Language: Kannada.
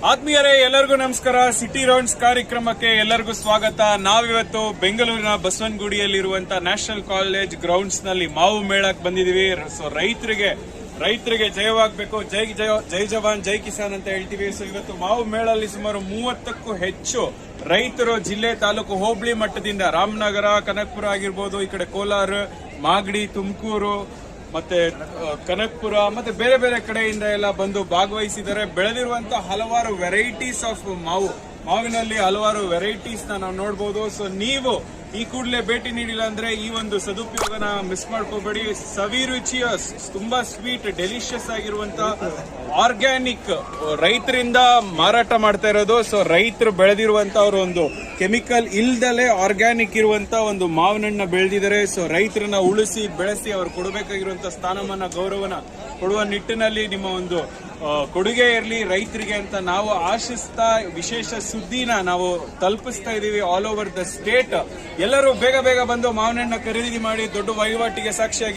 ಆತ್ಮೀಯರೇ, ಎಲ್ಲರಿಗೂ ನಮಸ್ಕಾರ. ಸಿಟಿ ರೌಂಡ್ಸ್ ಕಾರ್ಯಕ್ರಮಕ್ಕೆ ಎಲ್ಲರಿಗೂ ಸ್ವಾಗತ. ನಾವಿವತ್ತು ಬೆಂಗಳೂರಿನ ಬಸವನಗುಡಿಯಲ್ಲಿರುವಂತಹ ನ್ಯಾಷನಲ್ ಕಾಲೇಜ್ ಗ್ರೌಂಡ್ಸ್ ನಲ್ಲಿ ಮಾವು ಮೇಳಕ್ಕೆ ಬಂದಿದೀವಿ. ಸೊ ರೈತರಿಗೆ ಜಯವಾಗಬೇಕು. ಜೈ ಜವಾನ್ ಜೈ ಕಿಸಾನ್ ಅಂತ ಹೇಳ್ತೀವಿ. ಸೊ ಇವತ್ತು ಮಾವು ಮೇಳಲ್ಲಿ ಸುಮಾರು 30ಕ್ಕೂ ಹೆಚ್ಚು ರೈತರು ಜಿಲ್ಲೆ, ತಾಲೂಕು, ಹೋಬಳಿ ಮಟ್ಟದಿಂದ ರಾಮನಗರ, ಕನಕಪುರ ಆಗಿರ್ಬೋದು, ಈ ಕಡೆ ಕೋಲಾರ, ಮಾಗಡಿ, ತುಮಕೂರು ಮತ್ತೆ ಕನಕಪುರ ಮತ್ತೆ ಬೇರೆ ಬೇರೆ ಕಡೆಯಿಂದ ಎಲ್ಲ ಬಂದು ಭಾಗವಹಿಸಿದ್ದಾರೆ. ಬೆಳೆದಿರುವಂತಹ ಹಲವಾರು ವೆರೈಟೀಸ್ ಆಫ್ ಮಾವಿನಲ್ಲಿ ಹಲವಾರು ವೆರೈಟೀಸ್ ನಾವು ನೋಡಬಹುದು. ಸೊ ನೀವು ಈ ಕೂಡಲೇ ಭೇಟಿ ನೀಡಿಲ್ಲ ಅಂದ್ರೆ ಈ ಒಂದು ಸದುಪಯೋಗನ ಮಿಸ್ ಮಾಡ್ಕೋಬೇಡಿ. ಸವಿರುಚಿಯ, ತುಂಬಾ ಸ್ವೀಟ್, ಡೆಲಿಷಿಯಸ್ ಆಗಿರುವಂತ ಆರ್ಗ್ಯಾನಿಕ್ ರೈತರಿಂದ ಮಾರಾಟ ಮಾಡ್ತಾ ಇರೋದು. ಸೊ ರೈತರು ಬೆಳೆದಿರುವಂತ ಅವರು ಒಂದು ಕೆಮಿಕಲ್ ಇಲ್ದಲೆ ಆರ್ಗ್ಯಾನಿಕ್ ಇರುವಂತ ಒಂದು ಮಾವಿನನ್ನ ಬೆಳೆದಿದ್ದಾರೆ. ಸೊ ರೈತರನ್ನ ಉಳಿಸಿ ಬೆಳೆಸಿ ಅವರು ಕೊಡಬೇಕಾಗಿರುವಂತ ಸ್ಥಾನಮಾನ, ಗೌರವನ ಕೊಡುವ ನಿಟ್ಟಿನಲ್ಲಿ ನಿಮ್ಮ ಒಂದು ಕೊಡುಗೆ ಇರಲಿ ರೈತರಿಗೆ ಅಂತ ನಾವು ಆಶಿಸ್ತಾ ವಿಶೇಷ ಸುದ್ದಿನ ನಾವು ತಲುಪಿಸ್ತಾ ಇದೀವಿ ಆಲ್ ಓವರ್ ದ ಸ್ಟೇಟ್. ಎಲ್ಲರೂ ಬೇಗ ಬಂದು ಮಾವಿನಹಣ್ಣ ಖರೀದಿ ಮಾಡಿ ದೊಡ್ಡ ವಹಿವಾಟಿಗೆ ಸಾಕ್ಷಿಯಾಗಿ